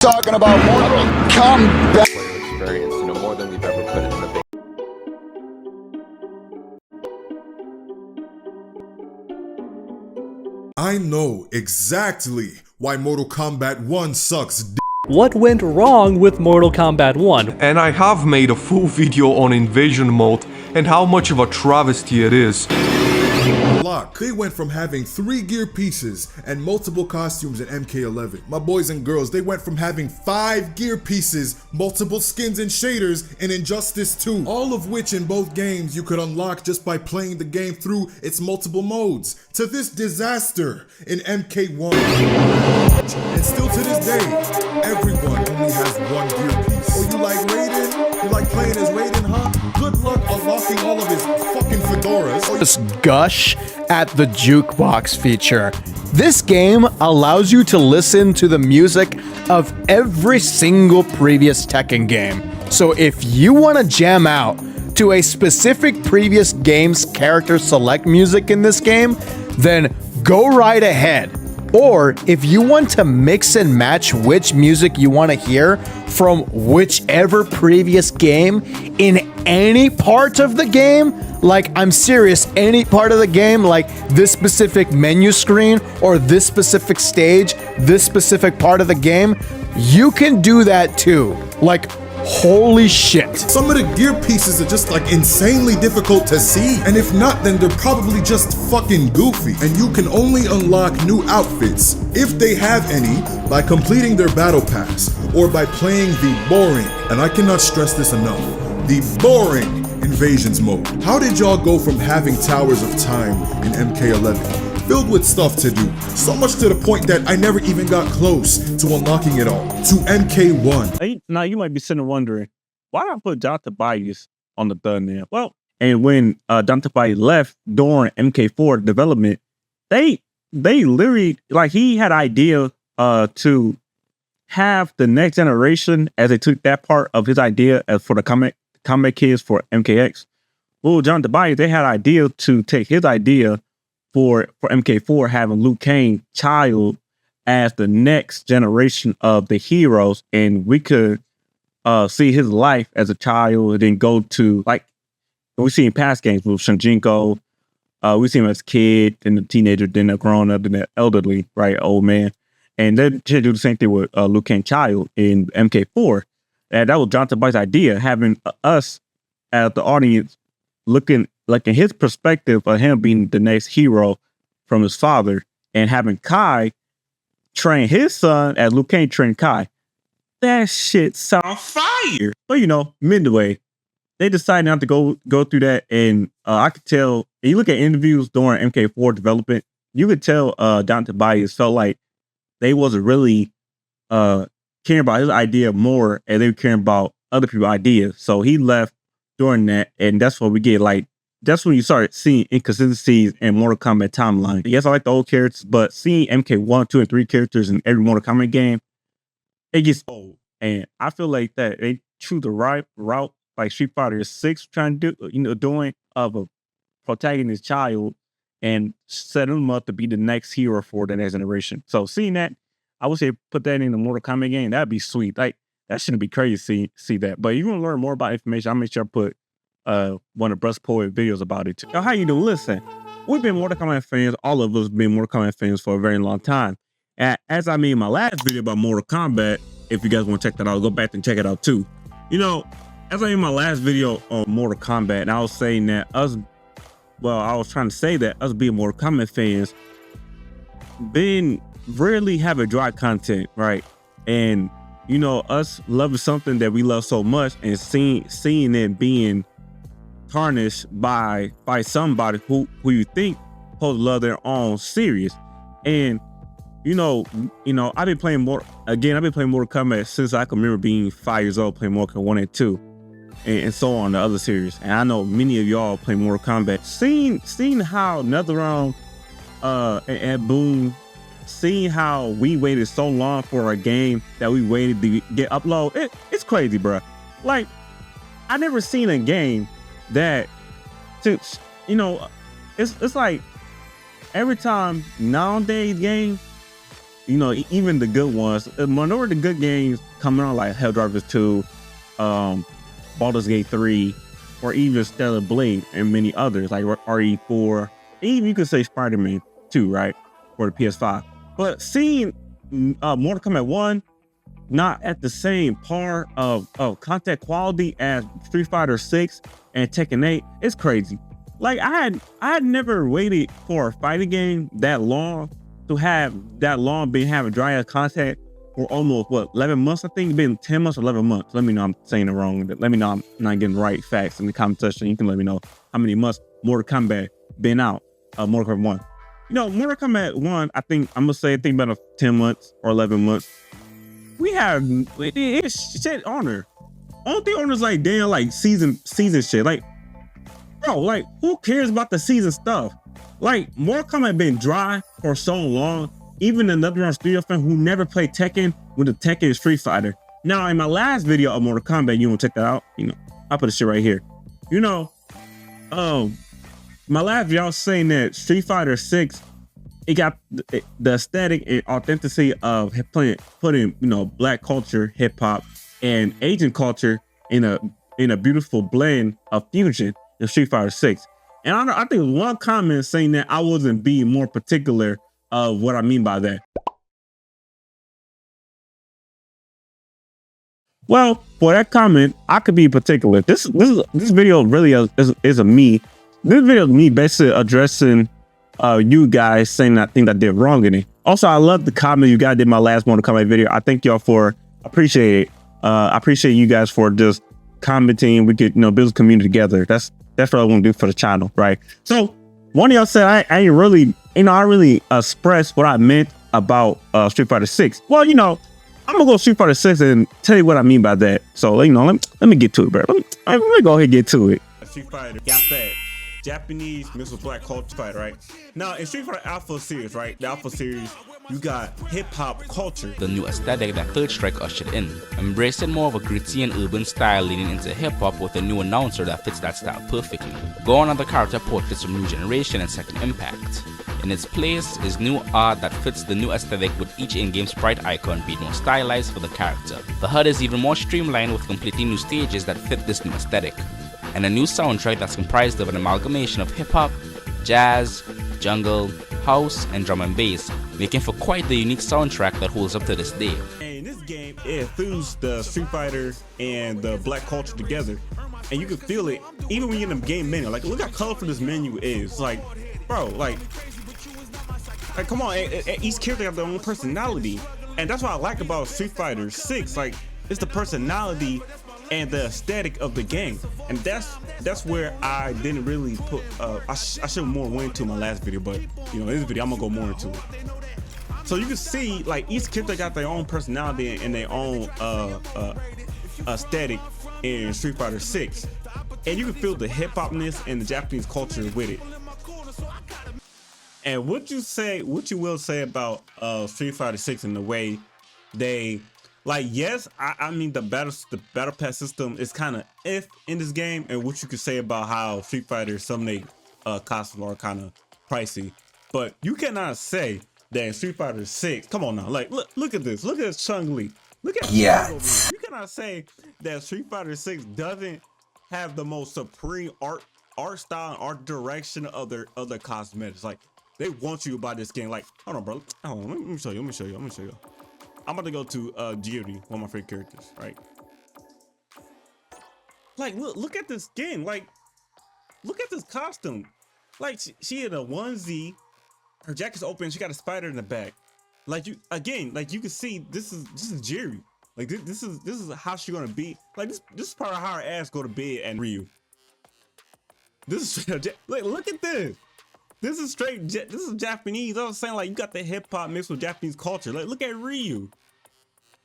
Talking about Mortal Kombat. Experience, more than we've ever put in the big. I know exactly why Mortal Kombat 1 sucks. What went wrong with Mortal Kombat 1? And I have made a full video on Invasion mode and how much of a travesty it is. They went from having 3 gear pieces and multiple costumes in MK11. My boys and girls, they went from having 5 gear pieces, multiple skins and shaders in Injustice 2. All of which in both games you could unlock just by playing the game through its multiple modes. To this disaster in MK1. And still to this day, everyone only has 1 gear piece. Oh, you like Raiden? You like playing as Raiden, huh? Good luck unlocking all of his fucking fedoras. Just gush at the jukebox feature. This game allows you to listen to the music of every single previous Tekken game. So if you want to jam out to a specific previous game's character select music in this game, then go right ahead. Or if you want to mix and match which music you want to hear from whichever previous game in any part of the game, like I'm serious, any part of the game, like this specific menu screen or this specific stage, this specific part of the game, you can do that too. Like, holy shit. Some of the gear pieces are just like insanely difficult to see, and if not, then they're probably just fucking goofy. And you can only unlock new outfits, if they have any, by completing their battle pass or by playing the boring, and I cannot stress this enough, the boring Invasions mode. How did y'all go from having Towers of Time in MK11 filled with stuff to do, so much to the point that I never even got close to unlocking it all, to MK1? Hey, now you might be sitting wondering, why did I put John Tobias on the thumbnail? Well, and when John Tobias left during MK4 development, they literally, like, he had idea to have the next generation, as they took that part of his idea as for the combat kids for MKX. Well, John Tobias, they had idea to take his idea for MK4, having Liu Kang child as the next generation of the heroes, and we could see his life as a child and then go to, like we see in past games with Shinjinko. We see him as a kid, then a teenager, then a grown up, then an elderly, right, old man. And then to do the same thing with Liu Kang child in MK4. And that was John Tobias' idea, having us as the audience looking like in his perspective of him being the next hero from his father, and having Kai train his son as Liu Kang trained Kai. That shit sound fire. But midway, they decided not to go through that, and I could tell. And you look at interviews during MK4 development, you could tell John Tobias felt like they wasn't really caring about his idea more, and they were caring about other people's ideas. So he left during that, and that's what we get. Like, that's when you start seeing inconsistencies in Mortal Kombat timeline. Yes, I like the old characters, but seeing MK1, 2, and 3 characters in every Mortal Kombat game, it gets old. And I feel like that they choose the right route, like Street Fighter 6 trying to do, doing of a protagonist child and setting him up to be the next hero for the next generation. So seeing that, I would say put that in the Mortal Kombat game. That'd be sweet. Like, that shouldn't be crazy to see that. But if you want to learn more about information, I'll make sure I put one of Bruce Poet videos about it too. Now, how you doing? Listen, we've been Mortal Kombat fans. All of us been Mortal Kombat fans for a very long time. And as I made my last video about Mortal Kombat, if you guys want to check that out, go back and check it out too. As I made my last video on Mortal Kombat, and I was saying that I was trying to say that us being Mortal Kombat fans been rarely having dry content, right? And us loving something that we love so much and seeing it being tarnished by somebody who you think supposed to love their own series. And I've been playing Mortal Kombat since I can remember being 5 years old, playing Mortal Kombat 1 and 2 and so on, the other series. And I know many of y'all play Mortal Kombat. Seeing how NetherRealm and Boom, seeing how we waited so long for a game that we waited to get upload, it's crazy, bro. Like, I never seen a game that, it's like every time nowadays game you know, even the good ones, a minority of the good games coming out like Helldivers 2, Baldur's Gate 3, or even Stellar Blade and many others like RE4, even you could say Spider-Man 2, right, for the PS5. But seeing Mortal Kombat 1 not at the same par of content quality as Street Fighter 6 and Tekken 8, it's crazy. Like I had never waited for a fighting game that long to have that long been having dry ass content for almost what 11 months. I think it's been 10 months or 11 months. Let me know I'm saying it wrong. Let me know I'm not getting the right facts in the comment section. You can let me know how many months Mortal Kombat been out. Mortal Kombat 1. You know, Mortal Kombat 1, I think about 10 months or 11 months. We have it's shit on there. Only thing on there's like damn like season shit. Like, bro, like who cares about the season stuff? Like Mortal Kombat been dry for so long. Even another round studio fan who never played Tekken with the Tekken Street Fighter. Now in my last video of Mortal Kombat, you want to check that out? You know, I put the shit right here. You know, my last video I was saying that Street Fighter 6, it got the aesthetic and authenticity of putting you know black culture, hip hop, and Asian culture in a beautiful blend of fusion in Street Fighter 6. And I think one comment saying that I wasn't being more particular of what I mean by that. Well, for that comment, I could be particular. This video really is a me. This video is me basically addressing you guys saying that thing that I did wrong in it. Also, I love the comment you guys did in my last Mortal Kombat video. I thank y'all for appreciate it. I appreciate you guys for just commenting. We could, you know, build a community together. That's what I want to do for the channel, right? So one of y'all said I ain't really, you know, I really expressed what I meant about Street Fighter 6. Well, you know, I'm gonna go Street Fighter 6 and tell you what I mean by that. So, you know, let me get to it, bro. Let me go ahead and get to it. Street Fighter got that Japanese mixed with black culture fight, right? Now in Street Fighter Alpha series, right? The Alpha series, you got hip-hop culture. The new aesthetic that Third Strike ushered in, embracing more of a gritty and urban style leaning into hip-hop with a new announcer that fits that style perfectly. Go on other character portraits from New Generation and Second Impact. In its place is new art that fits the new aesthetic with each in-game sprite icon being more stylized for the character. The HUD is even more streamlined with completely new stages that fit this new aesthetic. And a new soundtrack that's comprised of an amalgamation of hip-hop, jazz, jungle, house, and drum and bass, making for quite the unique soundtrack that holds up to this day. And in this game, it fused the Street Fighter and the black culture together. And you can feel it even when you're in the game menu. Like, look how colorful this menu is. Like, bro, like come on, each character have their own personality. And that's what I like about Street Fighter 6. Like, it's the personality and the aesthetic of the game, and that's where I didn't really put I should more went into my last video, but you know, in this video I'm gonna go more into it. So you can see like each character got their own personality and their own aesthetic in Street Fighter 6, and you can feel the hip-hopness and the Japanese culture with it. And what you will say about Street Fighter 6 and the way they, like, yes, I mean the battle pass system is kind of if in this game, and what you could say about how Street Fighter, some of they costumes are kind of pricey, but you cannot say that in Street Fighter 6, come on now, like look at this, look at Chun-Li, look at you cannot say that Street Fighter 6 doesn't have the most supreme art style and art direction of their other cosmetics. Like, they want you to buy this game. Like, hold on, bro, hold on, let me show you. I'm about to go to Gyuri, one of my favorite characters, right? Like, look at this skin. Like, look at this costume. Like, she in a onesie, her jacket's open, she got a spider in the back. Like, you can see this is Gyuri. Like, this is how she gonna be. Like, this is part of how her ass go to bed and Ryu. This is like, look at this. This is straight. This is Japanese. I was saying, like, you got the hip hop mixed with Japanese culture. Like, look at Ryu,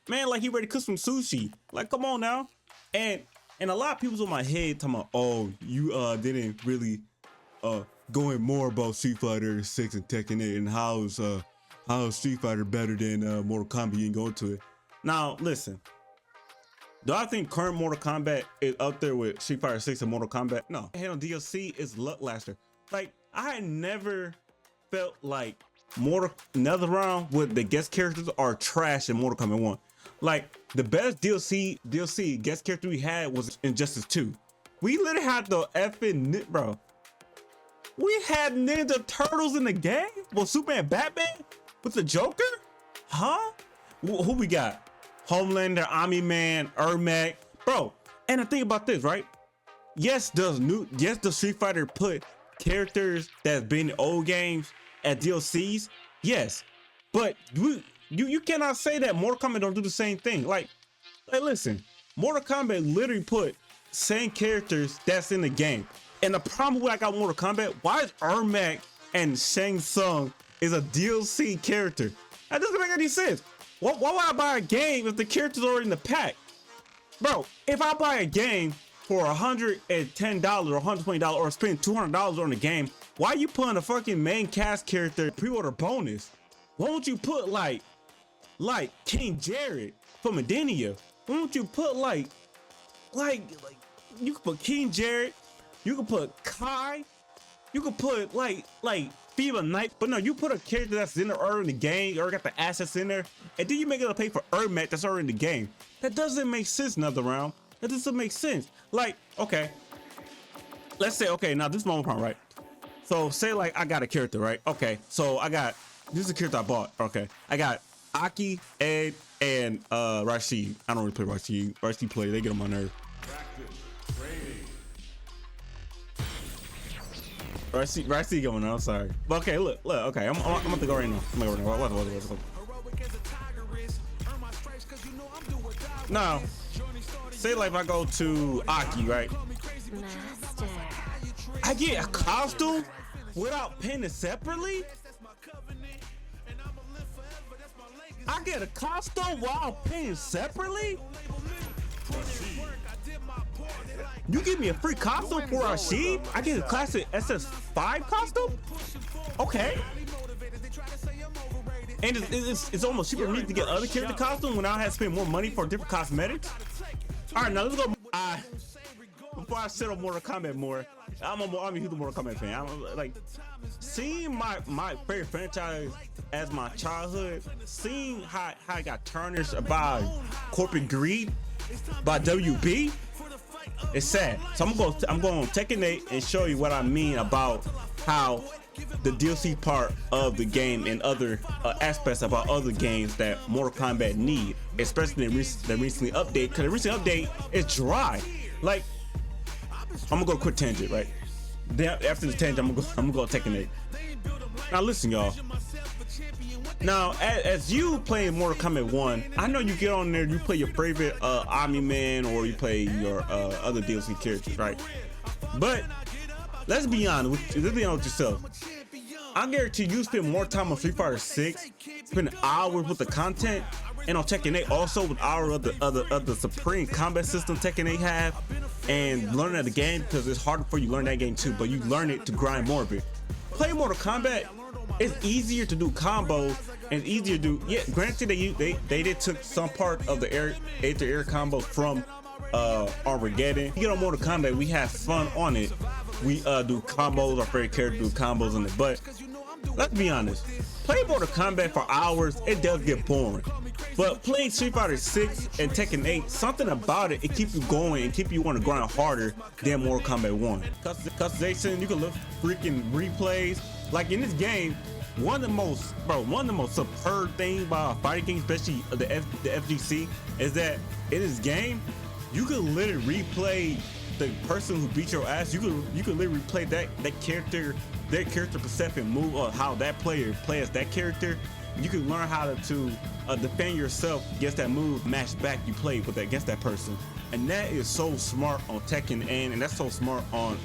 man. Like, he ready to cook some sushi. Like, come on now. And a lot of people's on my head talking about, oh, you didn't really go in more about Street Fighter 6 and Tekken 8 and how's Street Fighter better than Mortal Kombat. You can go into it. Now, listen. Do I think current Mortal Kombat is up there with Street Fighter 6 and Mortal Kombat? No. Head on DLC is Lackluster. Like, I had never felt like another round with the guest characters are trash in Mortal Kombat 1. Like the best DLC guest character we had was Injustice 2. We literally had the effing bro. We had Ninja Turtles in the game? Well, Superman, Batman with the Joker? Huh? Who we got? Homelander, Omni-Man, Ermac, bro. And the thing about this, right? Yes, does Street Fighter put characters that's been in old games as DLCs? Yes, but you cannot say that Mortal Kombat don't do the same thing. Like listen, Mortal Kombat literally put same characters that's in the game. And the problem with I got Mortal Kombat, why is Ermac and Shang Tsung is a DLC character? That doesn't make any sense. Why would I buy a game if the character's already in the pack? Bro, if I buy a game for $110 or $120 or spend $200 on the game, why you putting a fucking main cast character pre-order bonus? Why don't you put like King Jared from Medenia? Why don't you put like you could put King Jared, you could put Kai, you could put like Fever Knight, but no, you put a character that's in the game or got the assets in there, and then you make it pay for Ermac that's already in the game. That doesn't make sense another round. That doesn't make sense. Like, okay, let's say, okay, now this is my problem, right? So say like I got a character, right? Okay, so this is a character I bought. Okay, I got Aki, Ed, and Rashid. I don't really play Rashid. Rashid play, they get on my nerve. Rashid going on, I'm sorry. But okay, look, okay, I'm about to go right now. What? Now, say like if I go to Aki, right? Master. I get a costume without paying it separately? I get a costume while paying separately? You give me a free costume for Rashid? I get a classic SS5 costume? Okay. And it's almost cheaper for me to get other character costume when I have to spend more money for different cosmetics. All right, now let's go. Before I sit on Mortal Kombat more, I'm a huge Mortal Kombat fan. I'm like seeing my favorite franchise as my childhood, seeing how I got tarnished by corporate greed by WB. It's sad. So I'm going to Tekken 8 and show you what I mean about how the DLC part of the game and other aspects about other games that Mortal Kombat need, especially the recently update, because the recent update is dry. Like, I'm gonna go quick tangent, right? Then after the tangent, I'm gonna go Tekken 8. Now listen, y'all. Now, as you play Mortal Kombat 1, I know you get on there, you play your favorite Omni-Man or you play your other DLC characters, right? But let's be honest with yourself. I guarantee you spend more time on Street Fighter 6, spend hours with the content, and on Tekken 8 also with hours of the supreme combat system Tekken 8 have, and learning the game, because it's harder for you to learn that game too, but you learn it to grind more of it. Play Mortal Kombat, it's easier to do combos and easier to do, yeah, granted they did took some part of the air-to-air combos from Armageddon. You get on Mortal Kombat, we have fun on it. We do combos, our favorite character do combos on it, but let's be honest, play Mortal Kombat for hours, it does get boring. But playing Street Fighter 6 and Tekken 8, something about it keeps you going and keep you want to grind harder than Mortal Kombat 1. Customization, you can look freaking replays. Like in this game, one of the most superb things about a fighting game, especially the FGC, is that in this game, you can literally replay the person who beat your ass. You can literally replay that character, their character perception move, or how that player plays that character. You can learn how to defend yourself against that move, match back you played with against that person, and that is so smart on Tekken, and that's so smart on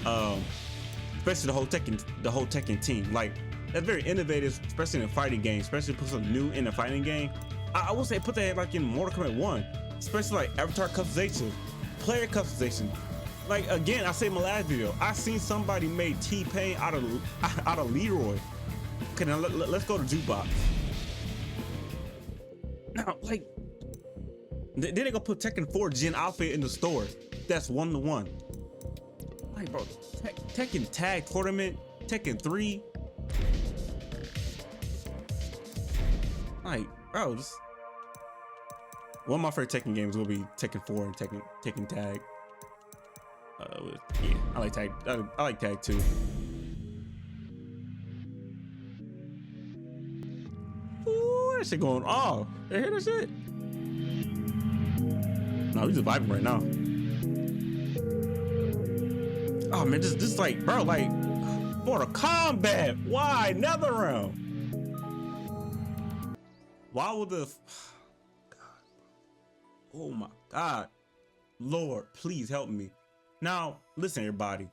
especially the whole Tekken team. Like, that's very innovative, especially in a fighting game, especially put something new in a fighting game. I would say put that like in Mortal Kombat 1, especially like avatar customization, player customization. Like, again, I said in my last video, I seen somebody made T-Pain out of Leroy. Okay, now let's go to Jukebox. Now, like, then they gonna put Tekken 4 Gen outfit in the store. That's 1-to-1. Like, bro, Tekken Tag Tournament, Tekken 3. bro, just one of my favorite Tekken games will be Tekken 4 and Tekken Tag. Yeah, I like Tag. I like Tag too. Ooh, that shit going. Oh, they hear that shit? No, we just vibing right now. Oh man, this like, bro, like for the combat. Why NetherRealm? Why would the? God. Oh my God, Lord, please help me. Now, listen, everybody.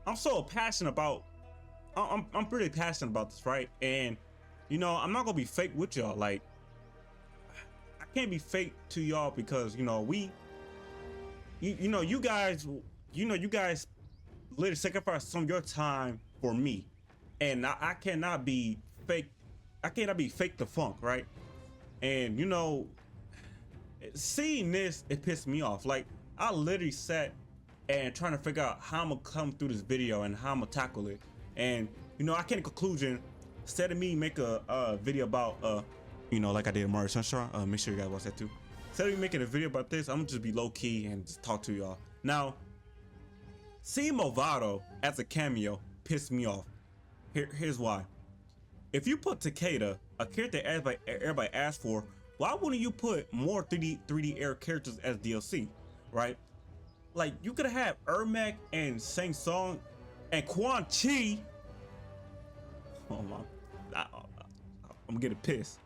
I'm so passionate about. I'm pretty passionate about this, right? And you know, I'm not gonna be fake with y'all. Like, I can't be fake to y'all because you know you guys literally sacrifice some of your time for me, and I cannot be fake. I cannot be fake the funk, right? And you know, seeing this, it pissed me off. Like, I literally sat and trying to figure out how I'm gonna come through this video and how I'm gonna tackle it. And you know, I came to conclusion instead of me make a video about you know, like I did Mario Sunshine. Make sure you guys watch that too. Instead of me making a video about this, I'm gonna just be low key and just talk to y'all. Now, seeing Movado as a cameo pissed me off. Here's why. If you put Takeda, a character everybody asked for, why wouldn't you put more 3D air characters as DLC, right? Like, you could have Ermac and Shang Tsung and Quan Chi. Oh my, I'm getting pissed.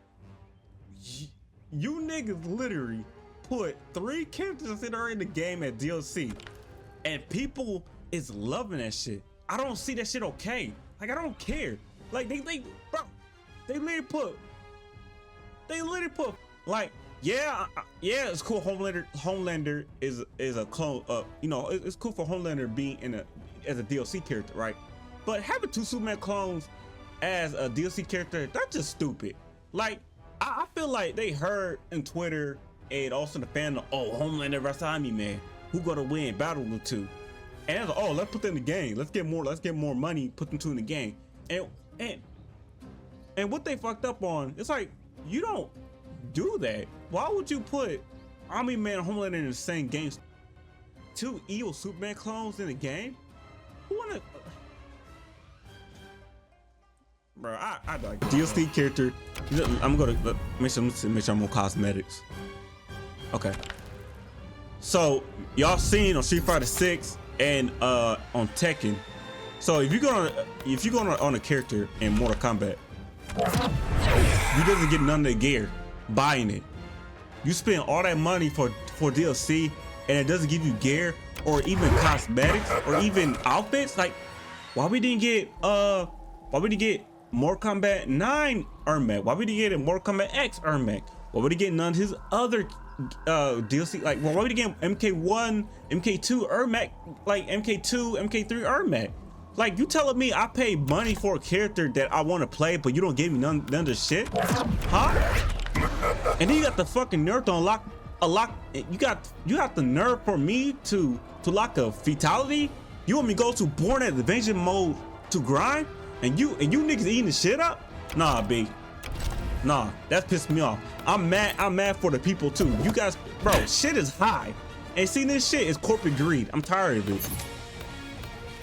You niggas literally put 3 characters that are in the game at DLC, and people is loving that shit. I don't see that shit okay. Like, I don't care. Like, they literally put like, yeah, it's cool. Homelander is a clone. You know, it's cool for Homelander being as a DLC character, right? But having 2 Superman clones as a DLC character, that's just stupid. Like, I feel like they heard in Twitter and also the fandom, oh, Homelander versus Omni-Man, who gonna win Battle of the 2? And like, oh, let's put them in the game. Let's get more money, put them 2 in the game. And what they fucked up on, it's like, you don't do that. Why would you put Omni-Man and Homelander in the same game? 2 evil Superman clones in the game? Who wanna? Bro, I like DLC character. I'm gonna make sure I'm on cosmetics. Okay. So y'all seen on Street Fighter 6 and on Tekken. So if you're gonna on a character in Mortal Kombat, you doesn't get none of the gear buying it. You spend all that money for DLC and it doesn't give you gear or even cosmetics or even outfits. Like, why we didn't get Mortal Kombat 9 Ermac? Why we didn't get a Mortal Kombat X Ermac? Why would he get none of his other DLC? Like, why would he get MK1, MK2 Ermac, like MK2, MK3 Ermac? Like, you telling me I pay money for a character that I want to play, but you don't give me none of the shit? Huh? And then you got the fucking nerve to unlock a lock. You have the nerve for me to lock a fatality? You want me to go to Born at Adventure mode to grind? And you niggas eating the shit up? Nah, B. Nah, that's pissed me off. I'm mad for the people too. You guys, bro, shit is high. And see, this shit is corporate greed. I'm tired of it.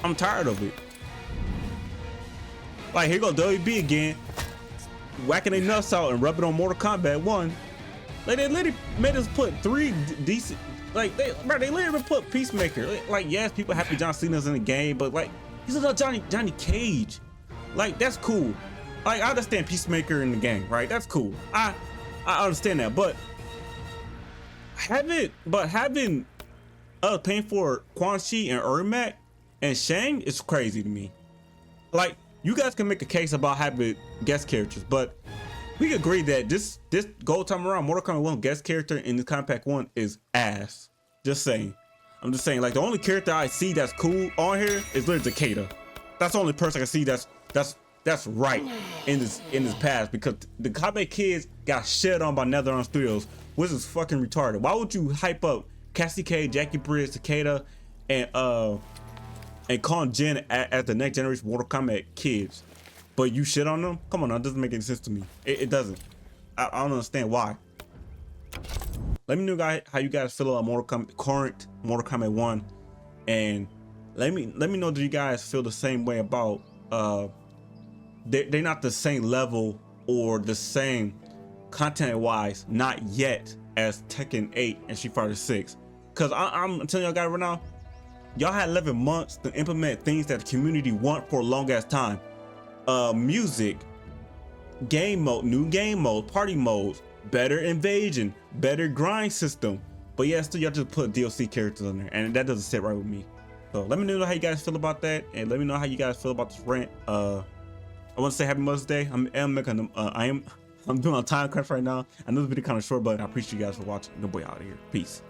I'm tired of it. Like, here go WB again, whacking their nuts out and rubbing on Mortal Kombat 1. Like, they literally made us put 3 decent, like, they literally put Peacemaker. Like, yes, people happy John Cena's in the game, but like, he's a Johnny Cage. Like, that's cool. Like, I understand Peacemaker in the game, right? That's cool. I understand that, but having paying for Quan Chi and Ermac and Shang is crazy to me. Like, you guys can make a case about having guest characters, but we can agree that this gold time around, Mortal Kombat 1 guest character in this Compact 1 is ass. Just saying. I'm just saying, like, the only character I see that's cool on here is literally Takeda. That's the only person I can see that's right in this past, because the Kombat kids got shit on by NetherRealm Studios, which is fucking retarded. Why would you hype up Cassie K, Jackie Bridge, Takeda, and Con Jin as the next generation Mortal Kombat kids? but you shit on them? Come on, now, it doesn't make any sense to me. It doesn't. I don't understand why. Let me know, guys, how you guys feel about current Mortal Kombat 1, and let me know, do you guys feel the same way about they're not the same level or the same content wise, not yet, as Tekken 8 and Street Fighter 6. Cause I'm telling y'all guys right now, y'all had 11 months to implement things that the community want for a long ass time. Music, game mode, new game mode, party modes, better invasion, better grind system. But yeah, still y'all just put DLC characters on there, and that doesn't sit right with me. So let me know how you guys feel about that, and let me know how you guys feel about this rant. I want to say Happy Mother's Day. I'm doing a time crunch right now. I know this video kind of short, but I appreciate you guys for watching. Good boy out of here. Peace.